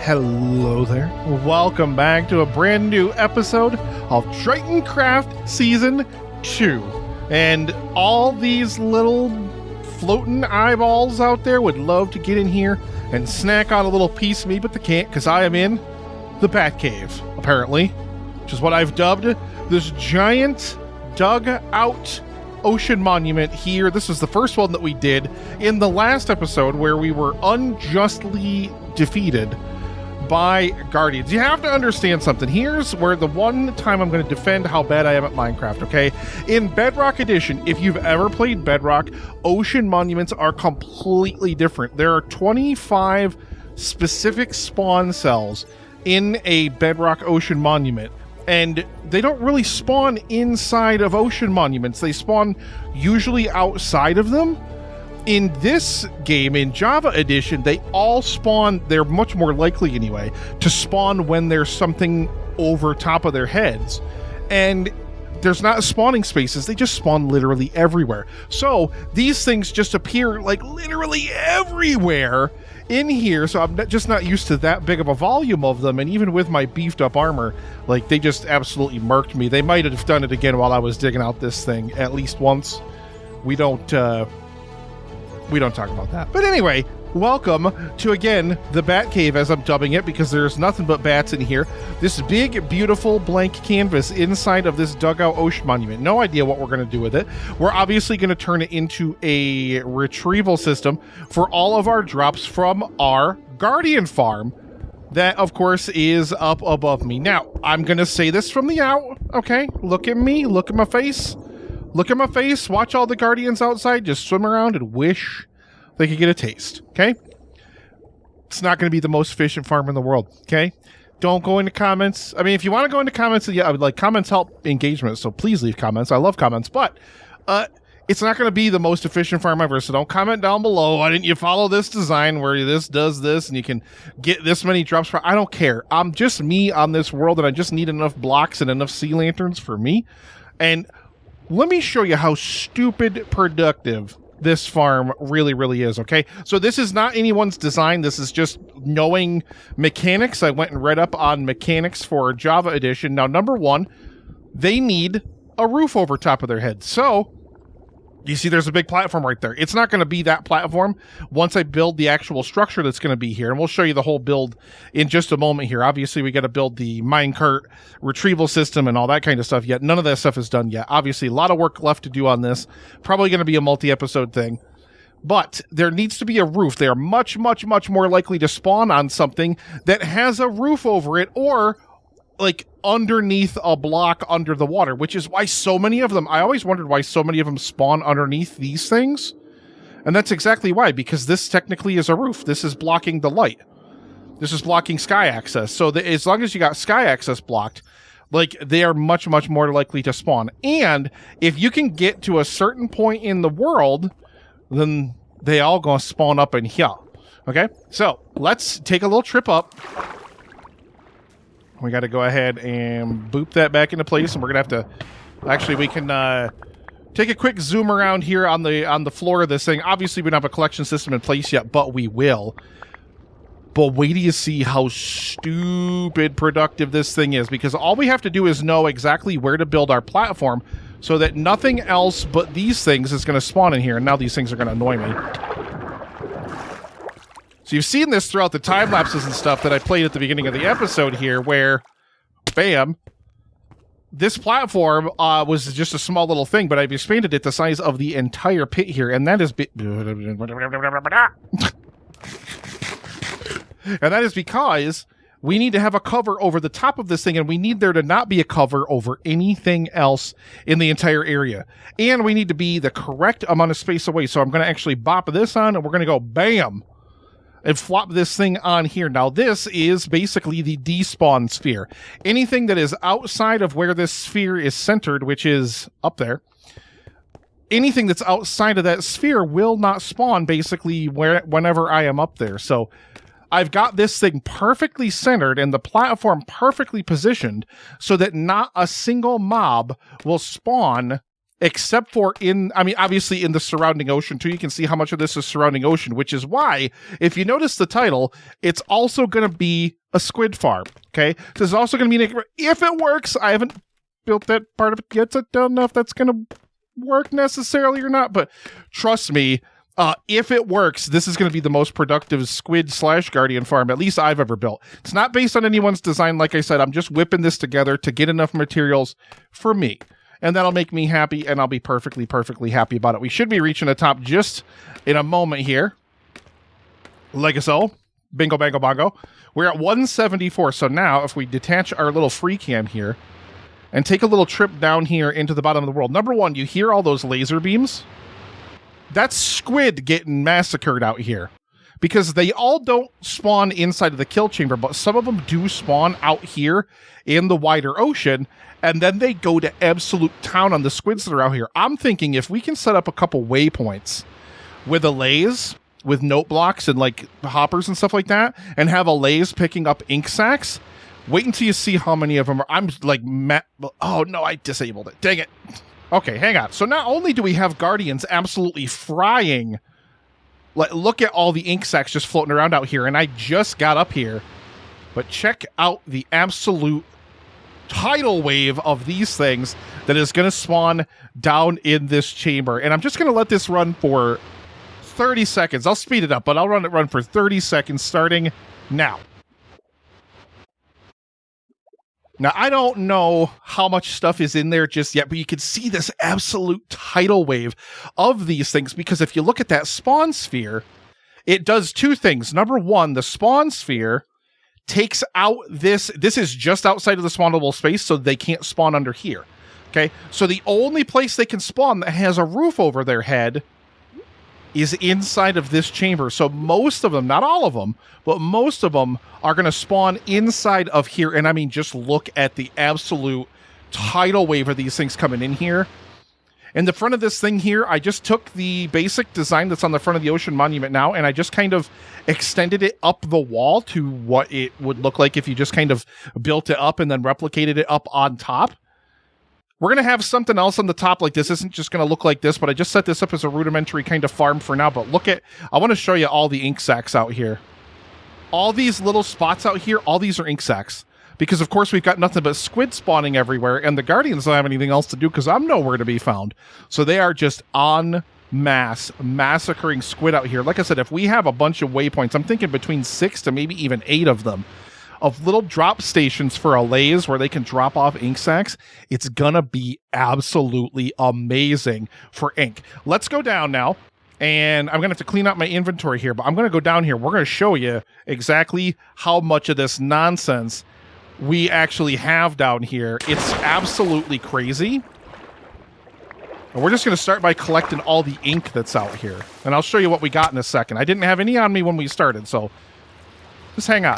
Hello there. Welcome back to a brand new episode of Tritoncraft Season 2. And all these little floating eyeballs out there would love to get in here and snack on a little piece of me, but they can't because I am in the Bat Cave, apparently, which is what I've dubbed this giant dug-out ocean monument here. This is the first one that we did in the last episode where we were unjustly defeated by Guardians. You have to understand something. Here's where the one time I'm going to defend how bad I am at Minecraft, okay? In Bedrock Edition, if you've ever played Bedrock, ocean monuments are completely different. There are 25 specific spawn cells in a Bedrock ocean monument, and they don't really spawn inside of ocean monuments. They spawn usually outside of them. In this game, in Java Edition, they all spawn, they're much more likely anyway, to spawn when there's something over top of their heads. And there's not spawning spaces, they just spawn literally everywhere. So these things just appear like literally everywhere in here, so I'm just not used to that big of a volume of them, and even with my beefed up armor, like, they just absolutely murked me. They might have done it again while I was digging out this thing at least once. We don't talk about that. But anyway, welcome to, again, the Bat Cave, as I'm dubbing it, because there's nothing but bats in here. This big, beautiful blank canvas inside of this dugout ocean monument. No idea what we're going to do with it. We're obviously going to turn it into a retrieval system for all of our drops from our Guardian farm. That, of course, is up above me. Now, I'm going to say this from the out, okay? Look at me. Look at my face. Look at my face, watch all the Guardians outside, just swim around and wish they could get a taste, okay? It's not going to be the most efficient farm in the world, okay? Don't go into comments. I mean, if you want to go into comments, yeah, I would like comments help engagement, so please leave comments. I love comments, but it's not going to be the most efficient farm ever, so don't comment down below. Why didn't you follow this design where this does this and you can get this many drops? I don't care. I'm just me on this world, and I just need enough blocks and enough sea lanterns for me. And let me show you how stupid productive this farm really, really is, okay? So this is not anyone's design. This is just knowing mechanics. I went and read up on mechanics for Java Edition. Now, number one, they need a roof over top of their head. So you see there's a big platform right there. It's not going to be that platform once I build the actual structure that's going to be here. And we'll show you the whole build in just a moment here. Obviously, we got to build the minecart retrieval system and all that kind of stuff yet. None of that stuff is done yet. Obviously, a lot of work left to do on this. Probably going to be a multi-episode thing. But there needs to be a roof. They are much, much, much more likely to spawn on something that has a roof over it, or like underneath a block under the water, which is why so many of them, I always wondered why so many of them spawn underneath these things. And that's exactly why, because this technically is a roof. This is blocking the light. This is blocking sky access. So as long as you got sky access blocked, like, they are much, much more likely to spawn. And if you can get to a certain point in the world, then they all gonna spawn up in here. Okay, so let's take a little trip up. We got to go ahead and boop that back into place, and we're gonna have to. Actually, we can take a quick zoom around here on the floor of this thing. Obviously, we don't have a collection system in place yet, but we will. But wait till you see how stupid productive this thing is, because all we have to do is know exactly where to build our platform, so that nothing else but these things is going to spawn in here. And now these things are going to annoy me. So you've seen this throughout the time lapses and stuff that I played at the beginning of the episode here, where, bam, this platform was just a small little thing, but I've expanded it the size of the entire pit here, and that is and that is because we need to have a cover over the top of this thing, and we need there to not be a cover over anything else in the entire area. And we need to be the correct amount of space away. So I'm going to actually bop this on, and we're going to go bam, and flop this thing on here. Now, this is basically the despawn sphere. Anything that is outside of where this sphere is centered, which is up there, anything that's outside of that sphere will not spawn, basically, whenever I am up there. So I've got this thing perfectly centered and the platform perfectly positioned so that not a single mob will spawn except for obviously in the surrounding ocean too. You can see how much of this is surrounding ocean, which is why, if you notice the title, it's also going to be a squid farm, okay? So it's also going to be, if it works, I haven't built that part of it yet, so I don't know if that's going to work necessarily or not, but trust me, if it works, this is going to be the most productive squid/guardian farm, at least I've ever built. It's not based on anyone's design. Like I said, I'm just whipping this together to get enough materials for me. And that'll make me happy, and I'll be perfectly happy about it. We should be reaching the top just in a moment here. Like so. Bingo, bango, bongo. We're at 174. So now, if we detach our little free cam here and take a little trip down here into the bottom of the world. Number one, you hear all those laser beams? That's squid getting massacred out here. Because they all don't spawn inside of the kill chamber, but some of them do spawn out here in the wider ocean, and then they go to absolute town on the squids that are out here. I'm thinking if we can set up a couple waypoints with allays, with note blocks and like hoppers and stuff like that, and have allays picking up ink sacs, wait until you see how many of them are. I'm like, oh no, I disabled it. Dang it. Okay, hang on. So not only do we have guardians absolutely frying, look at all the ink sacs just floating around out here, and I just got up here, but check out the absolute tidal wave of these things that is going to spawn down in this chamber. And I'm just going to let this run for 30 seconds. I'll speed it up, but I'll run for 30 seconds starting now. Now, I don't know how much stuff is in there just yet, but you can see this absolute tidal wave of these things, because if you look at that spawn sphere, it does two things. Number one, the spawn sphere takes out this is just outside of the spawnable space, so they can't spawn under here. Okay, so the only place they can spawn that has a roof over their head is inside of this chamber. So most of them, not all of them, but most of them are going to spawn inside of here. And I mean, just look at the absolute tidal wave of these things coming in here. In the front of this thing here, I just took the basic design that's on the front of the ocean monument now, and I just kind of extended it up the wall to what it would look like if you just kind of built it up and then replicated it up on top. We're going to have something else on the top like this. Isn't just going to look like this, but I just set this up as a rudimentary kind of farm for now. But look at, I want to show you all the ink sacs out here. All these little spots out here, all these are ink sacs. Because, of course, we've got nothing but squid spawning everywhere, and the Guardians don't have anything else to do because I'm nowhere to be found. So they are just en masse massacring squid out here. Like I said, if we have a bunch of waypoints, I'm thinking between 6 to maybe even 8 of them, of little drop stations for allays where they can drop off ink sacs, it's gonna be absolutely amazing for ink. Let's go down now, and I'm gonna have to clean up my inventory here, but I'm gonna go down here. We're gonna show you exactly how much of this nonsense we actually have down here. It's absolutely crazy. And we're just gonna start by collecting all the ink that's out here, and I'll show you what we got in a second. I didn't have any on me when we started, so just hang on.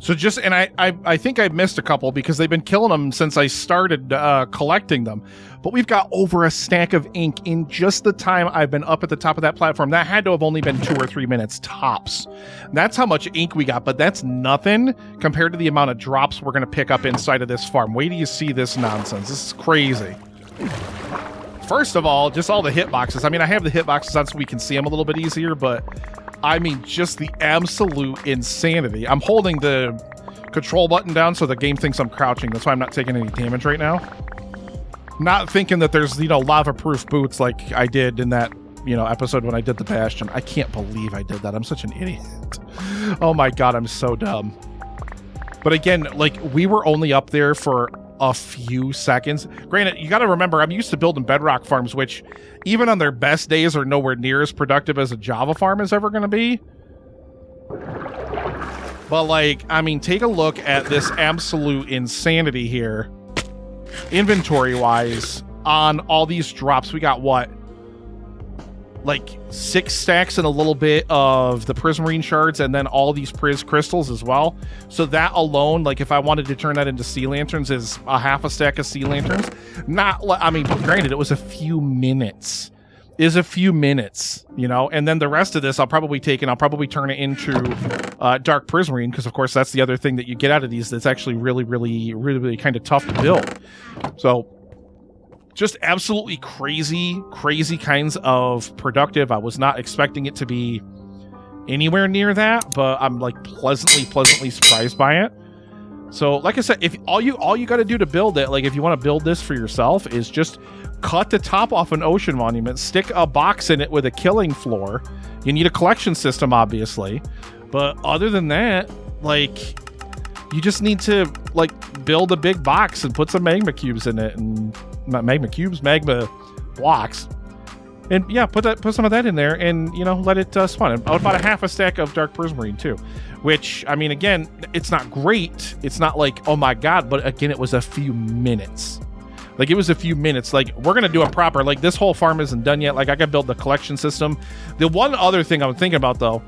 So just, and I think I missed a couple because they've been killing them since I started collecting them. But we've got over a stack of ink in just the time I've been up at the top of that platform. That had to have only been 2 or 3 minutes tops. That's how much ink we got, but that's nothing compared to the amount of drops we're going to pick up inside of this farm. Wait till you see this nonsense. This is crazy. First of all, just all the hitboxes. I mean, I have the hitboxes on so we can see them a little bit easier, but I mean, just the absolute insanity. I'm holding the control button down so the game thinks I'm crouching. That's why I'm not taking any damage right now. Not thinking that there's, lava-proof boots like I did in that, episode when I did the Bastion. I can't believe I did that. I'm such an idiot. Oh my god, I'm so dumb. But again, we were only up there for a few seconds. Granted, you got to remember, I'm used to building bedrock farms, which even on their best days are nowhere near as productive as a Java farm is ever going to be. But take a look at this absolute insanity here. Inventory-wise, on all these drops, we got what? 6 stacks and a little bit of the prismarine shards, and then all these Priz crystals as well. So that alone, if I wanted to turn that into sea lanterns, is a half a stack of sea lanterns. Granted, it was a few minutes. And then the rest of this I'll probably take and I'll probably turn it into dark prismarine, because of course that's the other thing that you get out of these that's actually really, really, really, really kind of tough to build. So just absolutely crazy kinds of productive. I was not expecting it to be anywhere near that, but I'm like pleasantly surprised by it. So like I said, if all you got to do to build it, like if you want to build this for yourself, is just cut the top off an ocean monument, stick a box in it with a killing floor. You need a collection system, obviously, but other than that, like, you just need to like build a big box and put some magma cubes in it, and not magma cubes, magma blocks, and yeah, put some of that in there, and you know, let it spawn. About a half a stack of dark prismarine too, which, I mean, again, it's not great. It's not like, oh my god, but again, it was a few minutes. Like, it was a few minutes. Like, we're going to do it proper. Like, this whole farm isn't done yet. Like, I got to build the collection system. The one other thing I'm thinking about, though,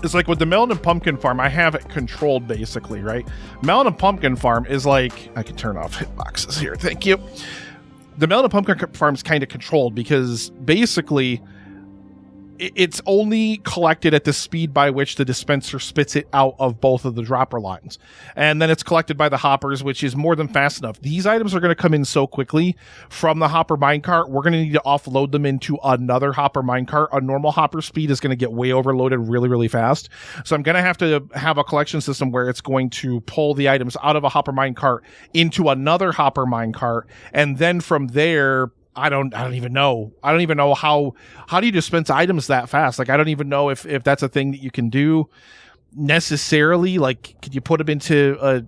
is like with the melon and pumpkin farm, I have it controlled, basically, right? Melon and pumpkin farm is like, I can turn off hitboxes here. Thank you. The melon and pumpkin farm is kind of controlled because basically it's only collected at the speed by which the dispenser spits it out of both of the dropper lines. And then it's collected by the hoppers, which is more than fast enough. These items are going to come in so quickly from the hopper minecart. We're going to need to offload them into another hopper minecart. A normal hopper speed is going to get way overloaded really fast. So I'm going to have a collection system where it's going to pull the items out of a hopper minecart into another hopper minecart. And then from there, I don't even know how do you dispense items that fast? Like, I don't even know if that's a thing that you can do necessarily. Like, could you put them into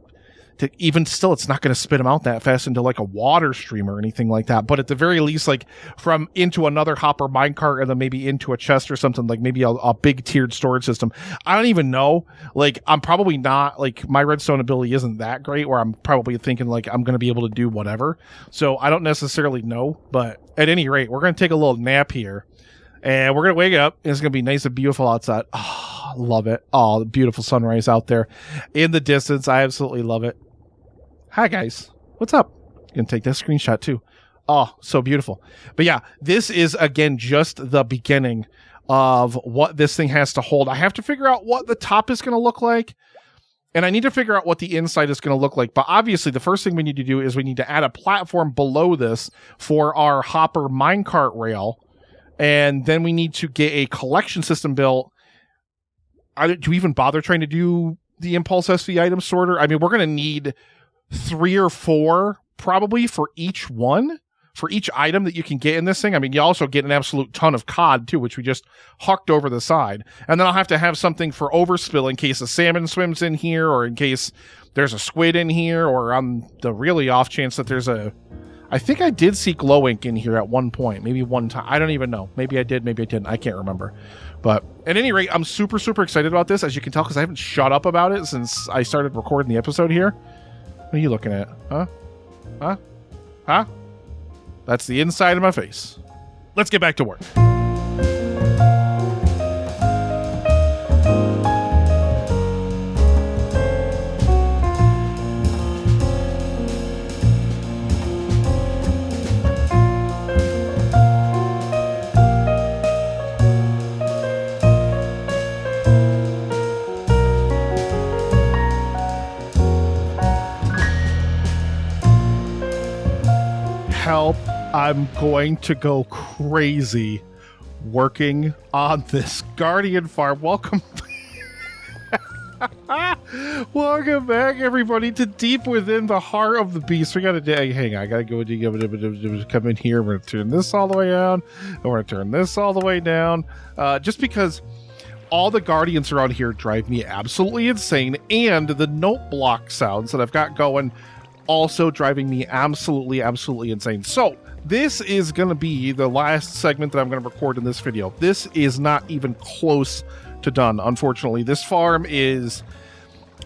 even still, it's not going to spit them out that fast into like a water stream or anything like that. But at the very least, like from into another hopper minecart and then maybe into a chest or something, like maybe a big tiered storage system. I don't even know. Like, I'm probably not, like, my redstone ability isn't that great where I'm probably thinking like I'm going to be able to do whatever. So I don't necessarily know. But at any rate, we're going to take a little nap here and we're going to wake up. And it's going to be nice and beautiful outside. Oh, love it. Oh, the beautiful sunrise out there in the distance. I absolutely love it. Hi guys, what's up? Gonna take that screenshot too. Oh, so beautiful. But yeah, this is again just the beginning of what this thing has to hold. I have to figure out what the top is gonna look like, and I need to figure out what the inside is gonna look like. But obviously, the first thing we need to do is we need to add a platform below this for our hopper minecart rail, and then we need to get a collection system built. Do we even bother trying to do the impulse SV item sorter? I mean, we're gonna need 3 or 4 probably for each item that you can get in this thing. I mean, you also get an absolute ton of cod too, which we just hucked over the side. And then I'll have to have something for overspill in case a salmon swims in here, or in case there's a squid in here, or on the really off chance that there's I think I did see glow ink in here at one point, maybe one time. I don't even know. Maybe I did, maybe I didn't. I can't remember. But at any rate, I'm super excited about this, as you can tell, because I haven't shut up about it since I started recording the episode here. What are you looking at? Huh? That's the inside of my face. Let's get back to work. Help, I'm going to go crazy working on this Guardian farm. Welcome back, everybody, to Deep Within the Heart of the Beast. We gotta hang on, I gotta go come in here. We're gonna turn this all the way down, and we're gonna turn this all the way down, just because all the Guardians around here drive me absolutely insane, and the note block sounds that I've got going also driving me absolutely insane. So this is going to be the last segment that I'm going to record in this video. This is not even close to done, unfortunately. This farm is,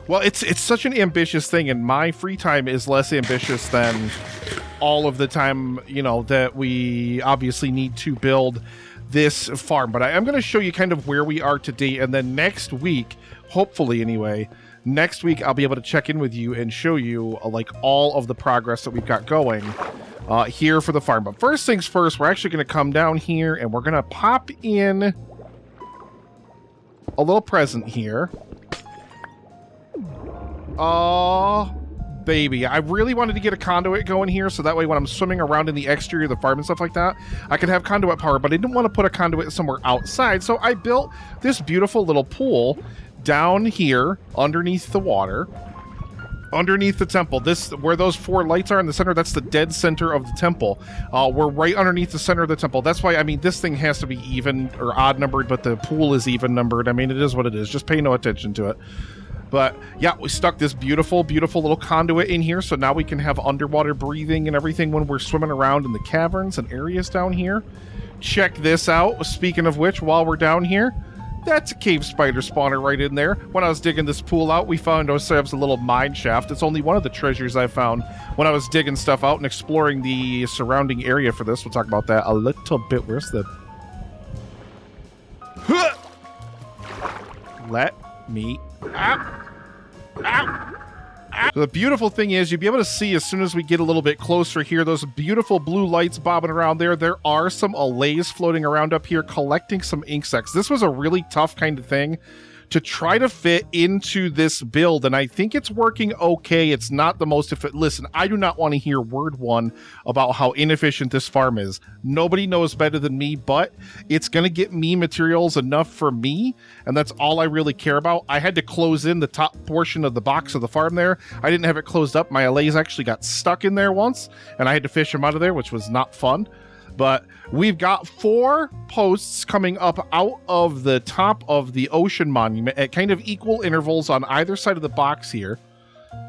well, it's such an ambitious thing, and my free time is less ambitious than all of the time, you know, that we obviously need to build this farm. But I am going to show you kind of where we are today, and then next week, hopefully anyway, next week I'll be able to check in with you and show you like all of the progress that we've got going here for the farm. But first things first, we're actually going to come down here and we're going to pop in a little present here. baby. I really wanted to get a conduit going here, so that way when I'm swimming around in the exterior of the farm and stuff like that, I could have conduit power, but I didn't want to put a conduit somewhere outside, so I built this beautiful little pool down here underneath the water, underneath the temple. This, where those 4 lights are in the center, that's the dead center of the temple. We're right underneath the center of the temple. That's why, I mean, this thing has to be even or odd numbered, but the pool is even numbered. I mean, it is what it is. Just pay no attention to it. But yeah, we stuck this beautiful, beautiful little conduit in here, so now we can have underwater breathing and everything when we're swimming around in the caverns and areas down here. Check this out. Speaking of which, while we're down here, that's a cave spider spawner right in there. When I was digging this pool out, we found ourselves a little mine shaft. It's only one of the treasures I found when I was digging stuff out and exploring the surrounding area for this. We'll talk about that a little bit. Where's the... Let me out. Ow. So the beautiful thing is, you'll be able to see as soon as we get a little bit closer here, those beautiful blue lights bobbing around there. There are some allays floating around up here collecting some ink sacs. This was a really tough kind of thing to try to fit into this build, and I think it's working okay. It's not the most efficient. Listen, I do not want to hear word one about how inefficient this farm is. Nobody knows better than me, but it's going to get me materials enough for me, and that's all I really care about. I had to close in the top portion of the box of the farm there. I didn't have it closed up. My allays actually got stuck in there once, and I had to fish them out of there, which was not fun. But we've got 4 posts coming up out of the top of the ocean monument at kind of equal intervals on either side of the box here.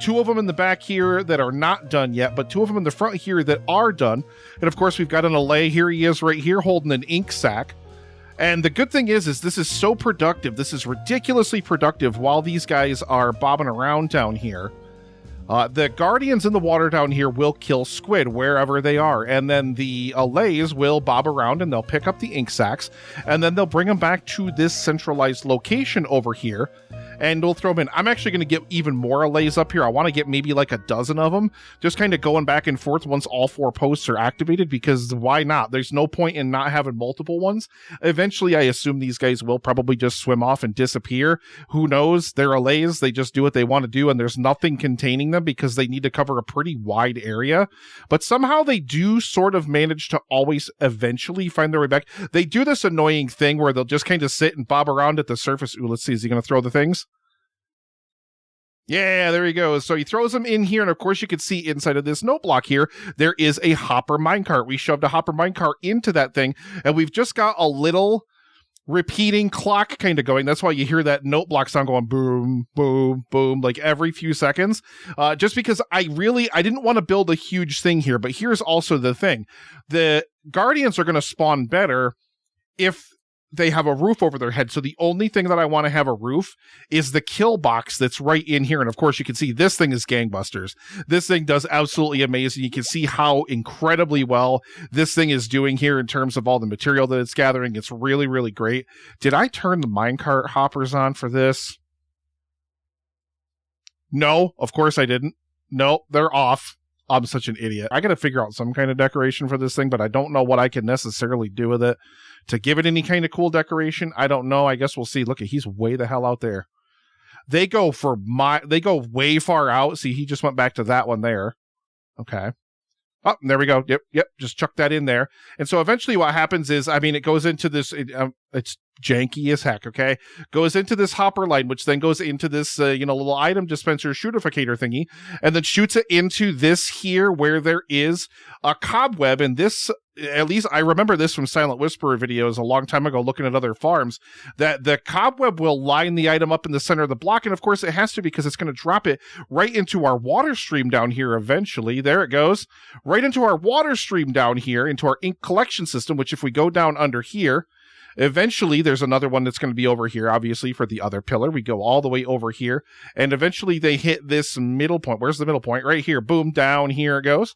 2 of them in the back here that are not done yet, but 2 of them in the front here that are done. And of course, we've got an allay. Here he is right here holding an ink sac. And the good thing is this is so productive. This is ridiculously productive while these guys are bobbing around down here. The guardians in the water down here will kill squid wherever they are, and then the allays will bob around and they'll pick up the ink sacs, and then they'll bring them back to this centralized location over here, and we'll throw them in. I'm actually going to get even more allays up here. I want to get maybe like a dozen of them, just kind of going back and forth once all 4 posts are activated, because why not? There's no point in not having multiple ones. Eventually, I assume these guys will probably just swim off and disappear. Who knows? They're allays. They just do what they want to do, and there's nothing containing them because they need to cover a pretty wide area. But somehow they do sort of manage to always eventually find their way back. They do this annoying thing where they'll just kind of sit and bob around at the surface. Ooh, let's see. Is he going to throw the things? Yeah, there he goes. So he throws them in here, and of course you can see inside of this note block here, there is a hopper minecart. We shoved a hopper minecart into that thing, and we've just got a little repeating clock kind of going. That's why you hear that note block sound going boom, boom, boom, like every few seconds. Just because I didn't want to build a huge thing here, but here's also the thing. The guardians are going to spawn better if they have a roof over their head. So the only thing that I want to have a roof is the kill box that's right in here. And of course you can see this thing is gangbusters. This thing does absolutely amazing. You can see how incredibly well this thing is doing here in terms of all the material that it's gathering. It's really, really great. Did I turn the minecart hoppers on for this? No, of course I didn't. No, they're off. I'm such an idiot. I got to figure out some kind of decoration for this thing, but I don't know what I can necessarily do with it to give it any kind of cool decoration. I don't know. I guess we'll see. Look, he's way the hell out there. They go way far out. See, he just went back to that one there. Okay. Oh, there we go. Yep. Just chuck that in there. And so eventually what happens is, I mean, it goes into this, it's janky as heck, okay? Goes into this hopper line, which then goes into this, little item dispenser shootificator thingy, and then shoots it into this here where there is a cobweb. And this, at least I remember this from Silent Whisperer videos a long time ago looking at other farms, that the cobweb will line the item up in the center of the block. And of course it has to, because it's going to drop it right into our water stream down here eventually. There it goes. Right into our water stream down here, into our ink collection system, which if we go down under here, eventually there's another one that's going to be over here, obviously, for the other pillar. We go all the way over here, and eventually they hit this middle point. Where's the middle point? Right here. Boom, down here it goes.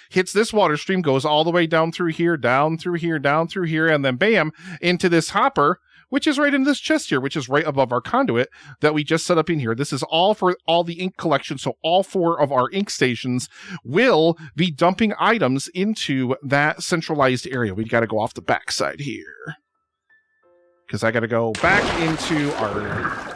Hits this water stream, goes all the way down through here, down through here, down through here, and then bam, into this hopper, which is right in this chest here, which is right above our conduit that we just set up in here. This is all for all the ink collection, so all 4 of our ink stations will be dumping items into that centralized area. We got to go off the backside here, because I got to go back into our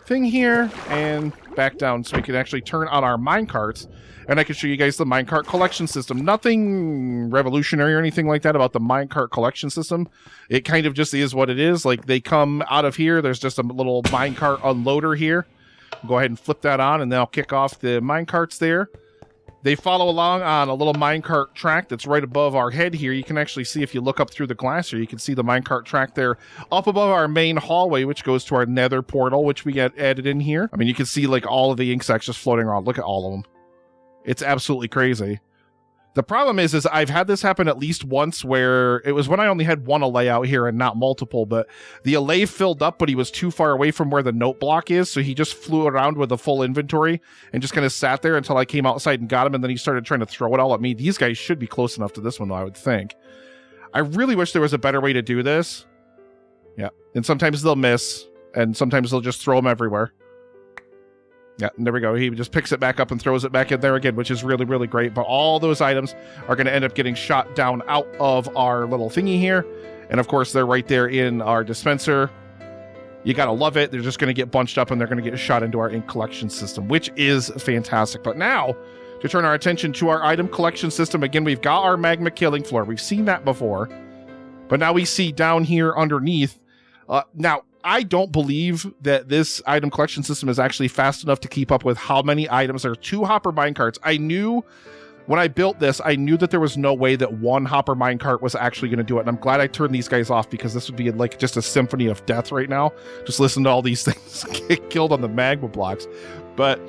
thing here and back down so we can actually turn on our minecarts. And I can show you guys the minecart collection system. Nothing revolutionary or anything like that about the minecart collection system. It kind of just is what it is. Like, they come out of here. There's just a little minecart unloader here. Go ahead and flip that on, and then I'll kick off the minecarts there. They follow along on a little minecart track that's right above our head here. You can actually see, if you look up through the glass here, you can see the minecart track there up above our main hallway, which goes to our nether portal, which we get added in here. I mean, you can see like all of the ink sacs just floating around. Look at all of them. It's absolutely crazy. The problem is I've had this happen at least once, where it was when I only had one allay out here and not multiple, but the allay filled up, but he was too far away from where the note block is, so he just flew around with a full inventory and just kind of sat there until I came outside and got him, and then he started trying to throw it all at me. These guys should be close enough to this one, though, I would think. I really wish there was a better way to do this. Yeah, and sometimes they'll miss, and sometimes they'll just throw them everywhere. Yeah, and there we go. He just picks it back up and throws it back in there again, which is really, really great. But all those items are going to end up getting shot down out of our little thingy here. And of course, they're right there in our dispenser. You got to love it. They're just going to get bunched up and they're going to get shot into our ink collection system, which is fantastic. But now, to turn our attention to our item collection system, again, we've got our magma killing floor. We've seen that before. But now we see down here underneath. Now, I don't believe that this item collection system is actually fast enough to keep up with how many items. There are 2 hopper minecarts. I knew when I built this, I knew that there was no way that 1 hopper minecart was actually going to do it. And I'm glad I turned these guys off, because this would be like just a symphony of death right now. Just listen to all these things get killed on the magma blocks. But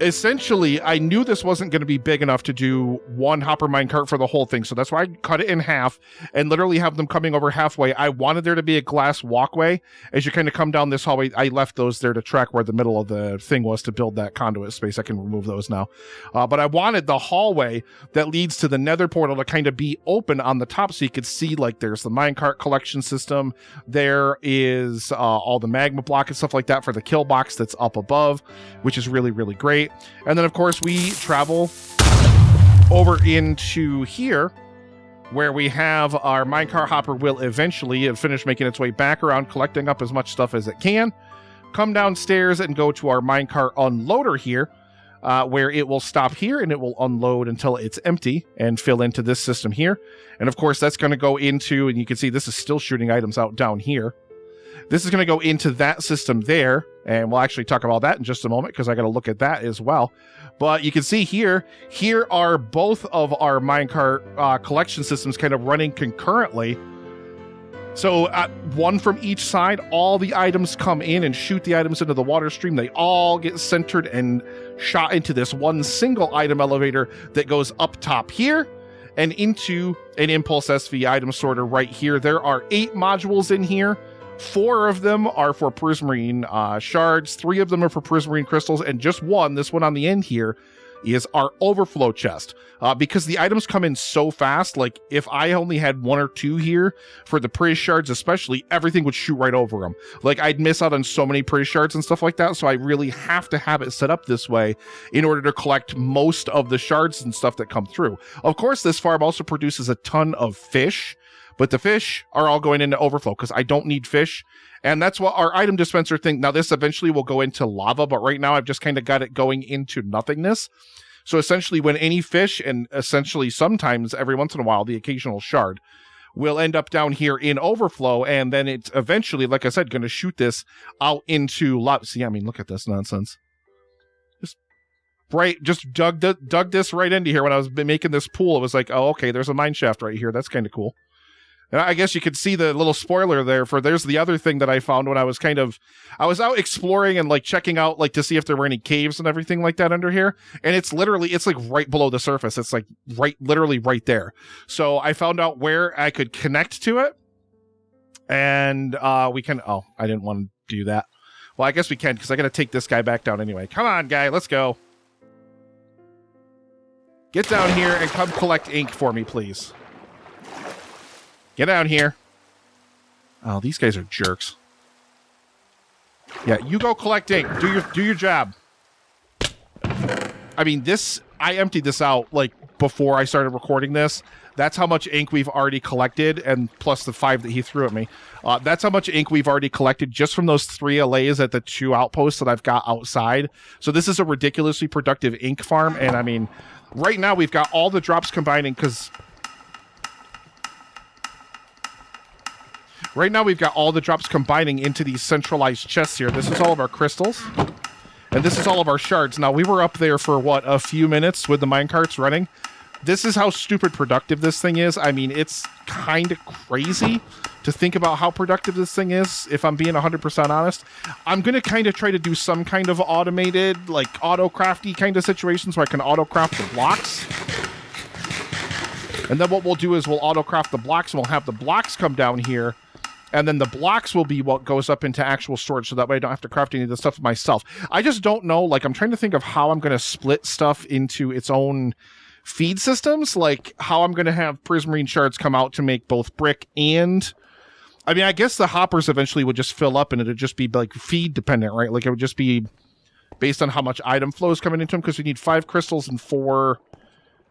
essentially, I knew this wasn't going to be big enough to do 1 hopper minecart for the whole thing. So that's why I cut it in half and literally have them coming over halfway. I wanted there to be a glass walkway. As you kind of come down this hallway, I left those there to track where the middle of the thing was to build that conduit space. I can remove those now. But I wanted the hallway that leads to the nether portal to kind of be open on the top, so you could see, like, there's the minecart collection system. There is all the magma block and stuff like that for the kill box that's up above, which is really, really great. And then, of course, we travel over into here, where we have our minecart hopper will eventually finish making its way back around, collecting up as much stuff as it can, come downstairs and go to our minecart unloader here, where it will stop here and it will unload until it's empty and fill into this system here. And of course, that's going to go into, and you can see this is still shooting items out down here. This is going to go into that system there, and we'll actually talk about that in just a moment, because I got to look at that as well. But you can see here are both of our minecart collection systems kind of running concurrently. So 1 from each side, all the items come in and shoot the items into the water stream. They all get centered and shot into this one single item elevator that goes up top here and into an impulse SV item sorter right here. There are 8 modules in here. 4 of them are for prismarine shards, 3 of them are for prismarine crystals, and just 1, this one on the end here, is our overflow chest. Because the items come in so fast, like if I only had 1 or 2 here for the priz shards especially, everything would shoot right over them. Like, I'd miss out on so many priz shards and stuff like that, so I really have to have it set up this way in order to collect most of the shards and stuff that come through. Of course, this farm also produces a ton of fish, but the fish are all going into overflow because I don't need fish. And that's what our item dispenser thing. Now, this eventually will go into lava, but right now I've just kind of got it going into nothingness. So essentially, when any fish, and essentially sometimes every once in a while, the occasional shard, will end up down here in overflow, and then it's eventually, like I said, going to shoot this out into lava. See, I mean, look at this nonsense. Just dug this right into here when I was making this pool. It was like, oh, okay, there's a mine shaft right here. That's kind of cool. And I guess you could see the little spoiler there's the other thing that I found when I was out exploring and like checking out, like to see if there were any caves and everything like that under here. And it's like right below the surface. It's like literally right there. So I found out where I could connect to it. And I didn't want to do that. Well, I guess we can, because I got to take this guy back down anyway. Come on, guy, let's go. Get down here and come collect ink for me, please. Get out here. Oh, these guys are jerks. Yeah, you go collect ink. Do your job. I mean, this I emptied this out, like, before I started recording this. That's how much ink we've already collected, and plus the 5 that he threw at me. That's how much ink we've already collected just from those 3 allays at the 2 outposts that I've got outside. So this is a ridiculously productive ink farm, and I mean, right now we've got all the drops combining, because... Right now we've got all the drops combining into these centralized chests here. This is all of our crystals. And this is all of our shards. Now, we were up there for, what, a few minutes with the minecarts running. This is how stupid productive this thing is. I mean, it's kind of crazy to think about how productive this thing is, if I'm being 100% honest. I'm going to kind of try to do some kind of automated, like, auto-crafty kind of situations where I can auto-craft the blocks. And then what we'll do is we'll auto-craft the blocks, and we'll have the blocks come down here. And then the blocks will be what goes up into actual storage, so that way I don't have to craft any of the stuff myself. I just don't know, like, I'm trying to think of how I'm going to split stuff into its own feed systems, like how I'm going to have prismarine shards come out to make both brick and... I mean, I guess the hoppers eventually would just fill up, and it would just be, like, feed dependent, right? Like, it would just be based on how much item flow is coming into them, because we need 5 crystals and 4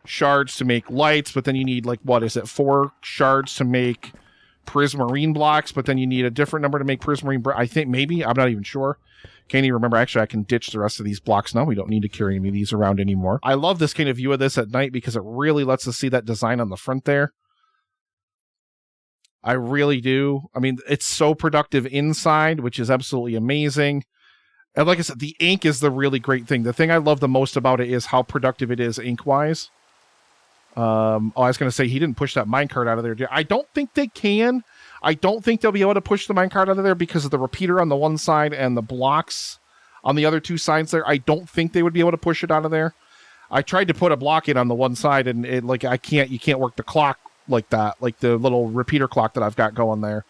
shards to make lights, but then you need, like, what is it, 4 shards to make... prismarine blocks, but then you need a different number to make prismarine. I think maybe, I'm not even sure. Can't even remember. Actually, I can ditch the rest of these blocks now. We don't need to carry any of these around anymore. I love this kind of view of this at night because it really lets us see that design on the front there. I really do. I mean, it's so productive inside, which is absolutely amazing. And like I said, the ink is the really great thing. The thing I love the most about it is how productive it is ink-wise. I was going to say, he didn't push that minecart out of there. I don't think they can. I don't think they'll be able to push the minecart out of there because of the repeater on the one side and the blocks on the other 2 sides there. I don't think they would be able to push it out of there. I tried to put a block in on the one side, and it, like, you can't work the clock like that, like the little repeater clock that I've got going there.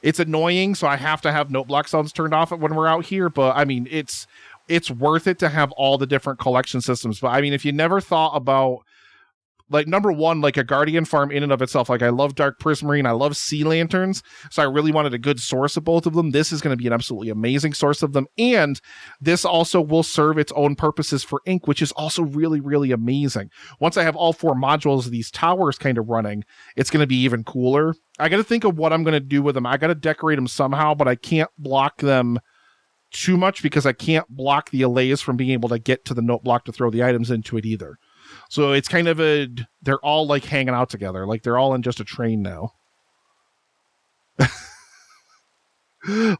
It's annoying, so I have to have note block sounds turned off when we're out here, but I mean, it's worth it to have all the different collection systems. But I mean, if you never thought about, like, number one, like a Guardian farm in and of itself, like, I love Dark Prismarine, I love Sea Lanterns, so I really wanted a good source of both of them. This is going to be an absolutely amazing source of them, and this also will serve its own purposes for ink, which is also really, really amazing. Once I have all 4 modules of these towers kind of running, it's going to be even cooler. I got to think of what I'm going to do with them. I got to decorate them somehow, but I can't block them too much because I can't block the allays from being able to get to the note block to throw the items into it either. So it's kind of they're all like hanging out together. Like they're all in just a train now.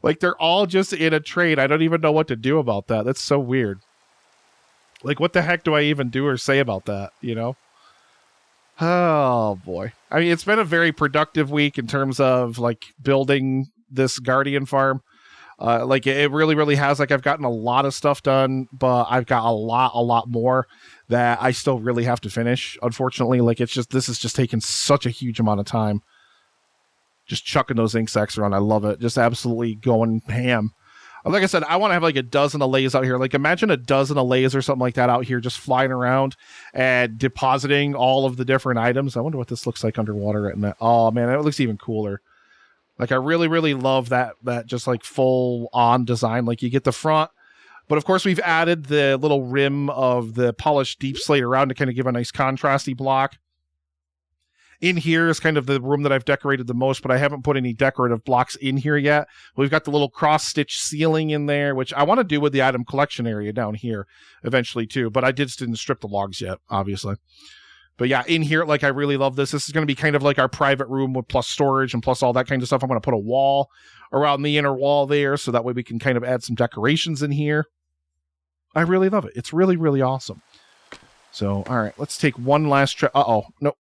Like they're all just in a train. I don't even know what to do about that. That's so weird. Like what the heck do I even do or say about that, you know? Oh boy. I mean, it's been a very productive week in terms of like building this Guardian farm. Like it really, really has. Like I've gotten a lot of stuff done, but I've got a lot more that I still really have to finish. Unfortunately, like this is just taking such a huge amount of time. Just chucking those ink sacks around. I love it. Just absolutely going ham. Like I said, I want to have like a dozen allays out here. Like imagine a dozen allays or something like that out here just flying around and depositing all of the different items. I wonder what this looks like underwater at night. Oh man, it looks even cooler. Like I really, really love that just like full on design. Like you get the front, but of course we've added the little rim of the polished deep slate around to kind of give a nice contrasty block. In here is kind of the room that I've decorated the most, but I haven't put any decorative blocks in here yet. We've got the little cross stitch ceiling in there, which I want to do with the item collection area down here eventually too, but I just didn't strip the logs yet, obviously. But yeah, in here, like, I really love this. This is going to be kind of like our private room with plus storage and plus all that kind of stuff. I'm going to put a wall around the inner wall there, so that way we can kind of add some decorations in here. I really love it. It's really, really awesome. So, all right, let's take one last trip. Uh-oh. Nope.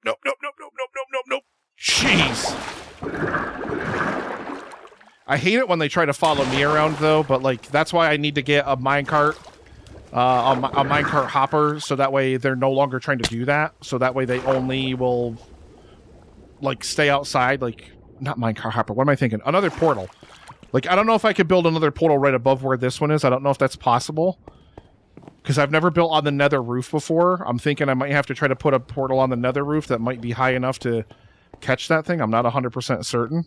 Jeez. I hate it when they try to follow me around, though, but, like, that's why I need to get a minecart. A minecart hopper, so that way they're no longer trying to do that. So that way they only will, like, stay outside. Like, not minecart hopper. What am I thinking? Another portal. Like, I don't know if I could build another portal right above where this one is. I don't know if that's possible. Because I've never built on the nether roof before. I'm thinking I might have to try to put a portal on the nether roof that might be high enough to catch that thing. I'm not 100% certain.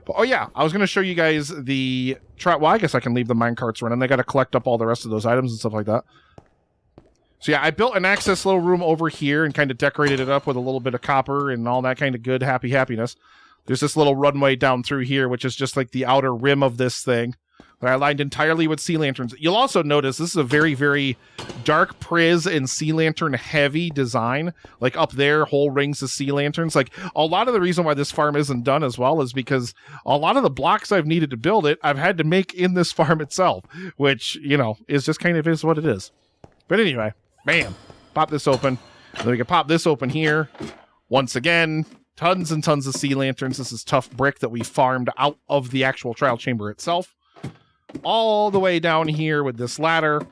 But, oh yeah, I was going to show you guys the... Well, I guess I can leave the minecarts running. They got to collect up all the rest of those items and stuff like that. So yeah, I built an access little room over here and kind of decorated it up with a little bit of copper and all that kind of good happiness. There's this little runway down through here, which is just like the outer rim of this thing that I lined entirely with sea lanterns. You'll also notice this is a very, very dark Priz and sea lantern heavy design. Like up there, whole rings of sea lanterns. Like a lot of the reason why this farm isn't done as well is because a lot of the blocks I've needed to build it, I've had to make in this farm itself, which, you know, is just kind of is what it is. But anyway, bam, pop this open. Then we can pop this open here. Once again, tons and tons of sea lanterns. This is tough brick that we farmed out of the actual trial chamber itself. All the way down here with this ladder.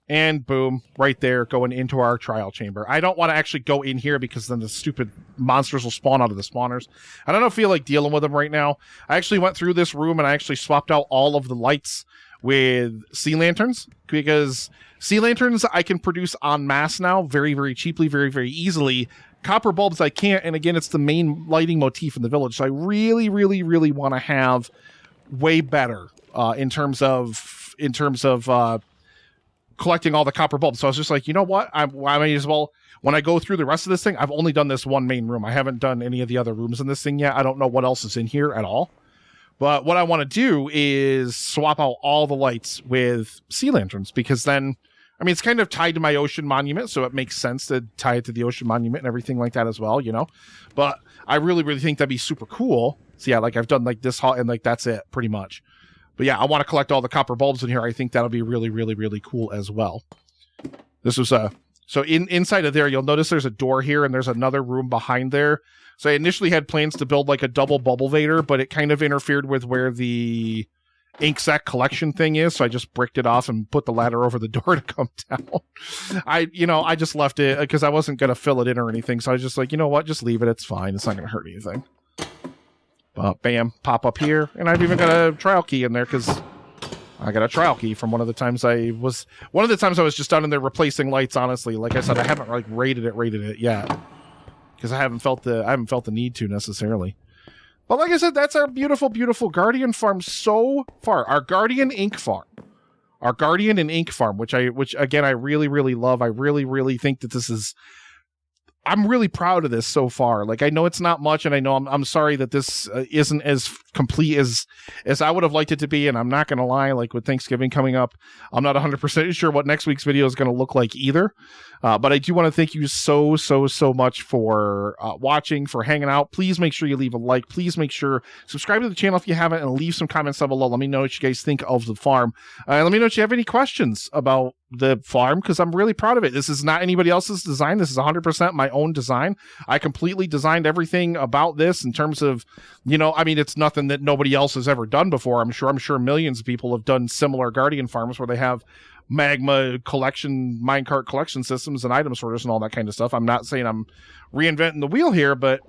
And boom, right there, going into our trial chamber. I don't want to actually go in here because then the stupid monsters will spawn out of the spawners. I don't feel like dealing with them right now. I actually went through this room and I actually swapped out all of the lights with sea lanterns, because sea lanterns I can produce en masse now very, very cheaply, very, very easily. Copper bulbs I can't, and again, it's the main lighting motif in the village, so I really, really, really want to have way better in terms of collecting all the copper bulbs. So I was just like, you know what, I might as well, when I go through the rest of this thing, I've only done this one main room. I haven't done any of the other rooms in this thing yet. I don't know what else is in here at all. But what I want to do is swap out all the lights with sea lanterns, because then, I mean, it's kind of tied to my ocean monument, so it makes sense to tie it to the ocean monument and everything like that as well, you know? But I really, really think that'd be super cool. So yeah, like I've done like this, and like that's it, pretty much. But yeah, I want to collect all the copper bulbs in here. I think that'll be really, really, really cool as well. This was so inside of there, you'll notice there's a door here, and there's another room behind there. So I initially had plans to build like a double bubble vader, but it kind of interfered with where the ink sac collection thing is, so I just bricked it off and put the ladder over the door to come down. I just left it because I wasn't going to fill it in or anything, so I was just like, you know what, just leave it, it's fine, it's not going to hurt anything. But bam, pop up here, and I've even got a trial key in there because I got a trial key from one of the times I was just down in there replacing lights. Honestly, like I said, I haven't like rated it yet because I haven't felt the need to necessarily. But like I said, that's our beautiful, beautiful Guardian farm so far. Our Guardian Ink farm. Our Guardian and Ink farm, which again, I really, really love. I really, really think that this is... I'm really proud of this so far. Like, I know it's not much, and I know I'm sorry that this isn't as complete as I would have liked it to be, and I'm not going to lie, like, with Thanksgiving coming up, I'm not 100% sure what next week's video is going to look like either. But I do want to thank you so much for watching, for hanging out. Please make sure you leave a like. Please make sure subscribe to the channel if you haven't, and leave some comments down below. Let me know what you guys think of the farm. Let me know if you have any questions about the farm, because I'm really proud of it. This is not anybody else's design. This is 100% my own design. I completely designed everything about this in terms of, you know, I mean, it's nothing that nobody else has ever done before. I'm sure millions of people have done similar Guardian farms where they have magma collection, minecart collection systems and item sorters and all that kind of stuff. I'm not saying I'm reinventing the wheel here, but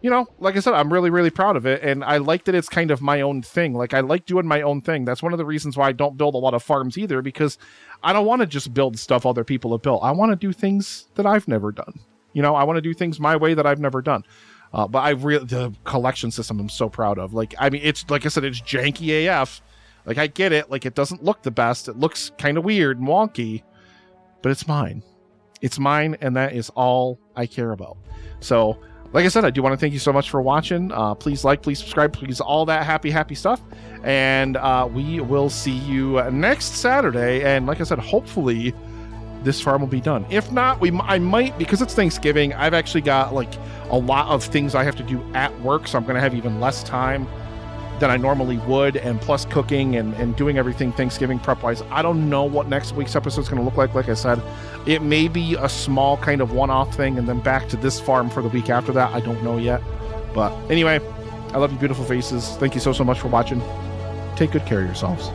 you know, like I said, I'm really, really proud of it, and I like that it's kind of my own thing. Like, I like doing my own thing. That's one of the reasons why I don't build a lot of farms either, because I don't want to just build stuff other people have built. I want to do things that I've never done. You know, I want to do things my way that I've never done. But the collection system I'm so proud of. Like, I mean, it's, like I said, it's janky AF. Like, I get it. Like, it doesn't look the best. It looks kind of weird and wonky, but it's mine. It's mine, and that is all I care about. So, like I said, I do want to thank you so much for watching. Please like, please subscribe, please all that happy stuff. And we will see you next Saturday. And like I said, hopefully this farm will be done. If not, I might, because it's Thanksgiving, I've actually got like a lot of things I have to do at work. So I'm going to have even less time than I normally would, and plus cooking and doing everything Thanksgiving prep wise. I don't know what next week's episode is going to look like. Like I said, it may be a small kind of one-off thing and then back to this farm for the week after that. I don't know yet. But anyway, I love you beautiful faces. Thank you so much for watching. Take good care of yourselves.